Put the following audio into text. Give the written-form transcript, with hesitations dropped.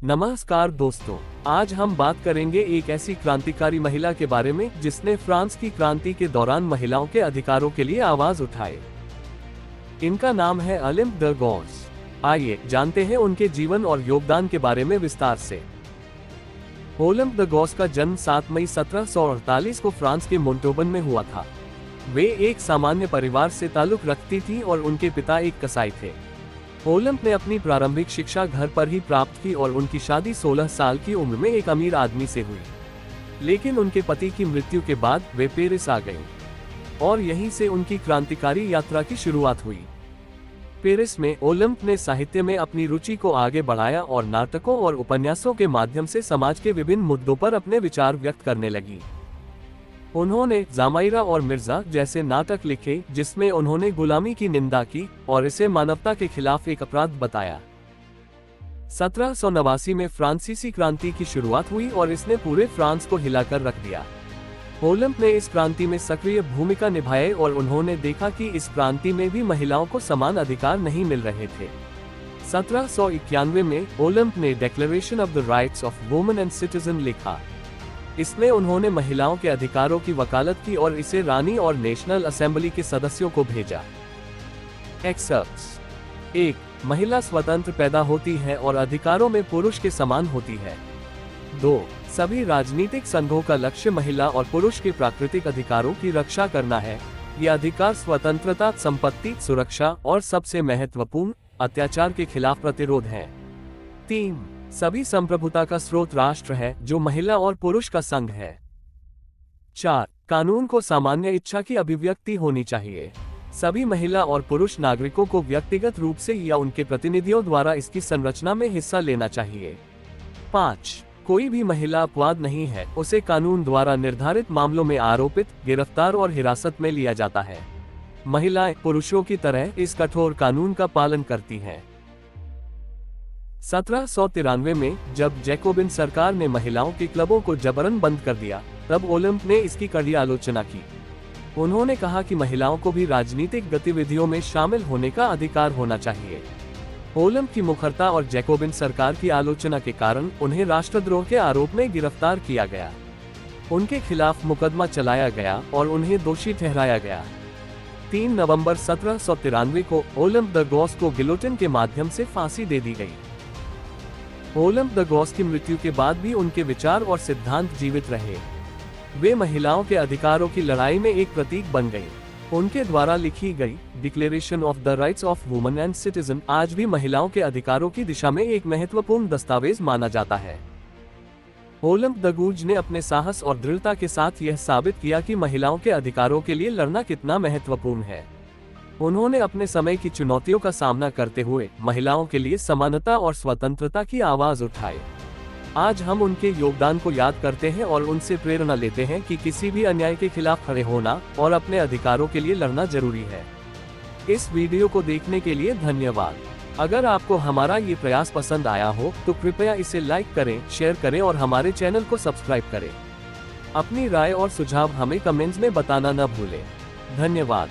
नमस्कार दोस्तों, आज हम बात करेंगे एक ऐसी क्रांतिकारी महिला के बारे में जिसने फ्रांस की क्रांति के दौरान महिलाओं के अधिकारों के लिए आवाज उठाई। इनका नाम है ओलिम्प द गौस। आइए जानते हैं उनके जीवन और योगदान के बारे में विस्तार से। ओलिम्प द गौस का जन्म 7 मई 1748 को फ्रांस के मोंटोबन में हुआ था। वे एक सामान्य परिवार से ताल्लुक रखती थी और उनके पिता एक कसाई थे। ओलिम्प ने अपनी प्रारंभिक शिक्षा घर पर ही प्राप्त की और उनकी शादी 16 साल की उम्र में एक अमीर आदमी से हुई। लेकिन उनके पति की मृत्यु के बाद वे पेरिस आ गईं और यहीं से उनकी क्रांतिकारी यात्रा की शुरुआत हुई। पेरिस में ओलिम्प ने साहित्य में अपनी रुचि को आगे बढ़ाया और नाटकों और उपन्यासों के माध्यम से समाज के विभिन्न मुद्दों पर अपने विचार व्यक्त करने लगी। उन्होंने ज़माइरा और मिर्जा जैसे नाटक लिखे जिसमें उन्होंने गुलामी की निंदा की और इसे मानवता के खिलाफ एक अपराध बताया। 1789 में फ्रांसीसी क्रांति की शुरुआत हुई और इसने पूरे फ्रांस को हिलाकर रख दिया। ओलिम्प ने इस क्रांति में सक्रिय भूमिका निभाई और उन्होंने देखा कि इस क्रांति में भी महिलाओं को समान अधिकार नहीं मिल रहे थे। 1791 में ओलिम्प ने declaration of the rights of women and citizen लिखा। इसमें उन्होंने महिलाओं के अधिकारों की वकालत की और इसे रानी और नेशनल असेंबली के सदस्यों को भेजा। एक्सर्प्ट्स 1. महिला स्वतंत्र पैदा होती है और अधिकारों में पुरुष के समान होती है। 2. सभी राजनीतिक संघों का लक्ष्य महिला और पुरुष के प्राकृतिक अधिकारों की रक्षा करना है। ये अधिकार स्वतंत्रता, संपत्ति, सुरक्षा और सबसे महत्वपूर्ण अत्याचार के खिलाफ प्रतिरोध है। 3. सभी संप्रभुता का स्रोत राष्ट्र है जो महिला और पुरुष का संघ है। 4. कानून को सामान्य इच्छा की अभिव्यक्ति होनी चाहिए। सभी महिला और पुरुष नागरिकों को व्यक्तिगत रूप से या उनके प्रतिनिधियों द्वारा इसकी संरचना में हिस्सा लेना चाहिए। 5. कोई भी महिला अपवाद नहीं है, उसे कानून द्वारा निर्धारित मामलों में आरोपित, गिरफ्तार और हिरासत में लिया जाता है। महिलाएं पुरुषों की तरह इस कठोर कानून का पालन करती हैं। 1793 में जब जैकोबिन सरकार ने महिलाओं के क्लबों को जबरन बंद कर दिया, तब ओलिम्प ने इसकी कड़ी आलोचना की। उन्होंने कहा कि महिलाओं को भी राजनीतिक गतिविधियों में शामिल होने का अधिकार होना चाहिए। ओलिम्प की मुखरता और जैकोबिन सरकार की आलोचना के कारण उन्हें राष्ट्रद्रोह के आरोप में गिरफ्तार किया गया। उनके खिलाफ मुकदमा चलाया गया और उन्हें दोषी ठहराया गया। 3 नवंबर 1793 को ओलिम्प द गौस को गिलोटिन के माध्यम से फांसी दे दी गई। ओलिम्प द गौस की मृत्यु के बाद भी उनके विचार और सिद्धांत जीवित रहे। वे महिलाओं के अधिकारों की लड़ाई में एक प्रतीक बन गई। उनके द्वारा लिखी गई declaration of the rights of women and citizen आज भी महिलाओं के अधिकारों की दिशा में एक महत्वपूर्ण दस्तावेज माना जाता है। ओलिम्प द गौस ने अपने साहस और दृढ़ता के साथ यह साबित किया कि महिलाओं के अधिकारों के लिए लड़ना कितना महत्वपूर्ण है। उन्होंने अपने समय की चुनौतियों का सामना करते हुए महिलाओं के लिए समानता और स्वतंत्रता की आवाज उठाई। आज हम उनके योगदान को याद करते हैं और उनसे प्रेरणा लेते हैं कि किसी भी अन्याय के खिलाफ खड़े होना और अपने अधिकारों के लिए लड़ना जरूरी है। इस वीडियो को देखने के लिए धन्यवाद। अगर आपको हमारा ये प्रयास पसंद आया हो तो कृपया इसे लाइक करें, शेयर करें और हमारे चैनल को सब्सक्राइब करें। अपनी राय और सुझाव हमें कमेंट्स में बताना न भूलें। धन्यवाद।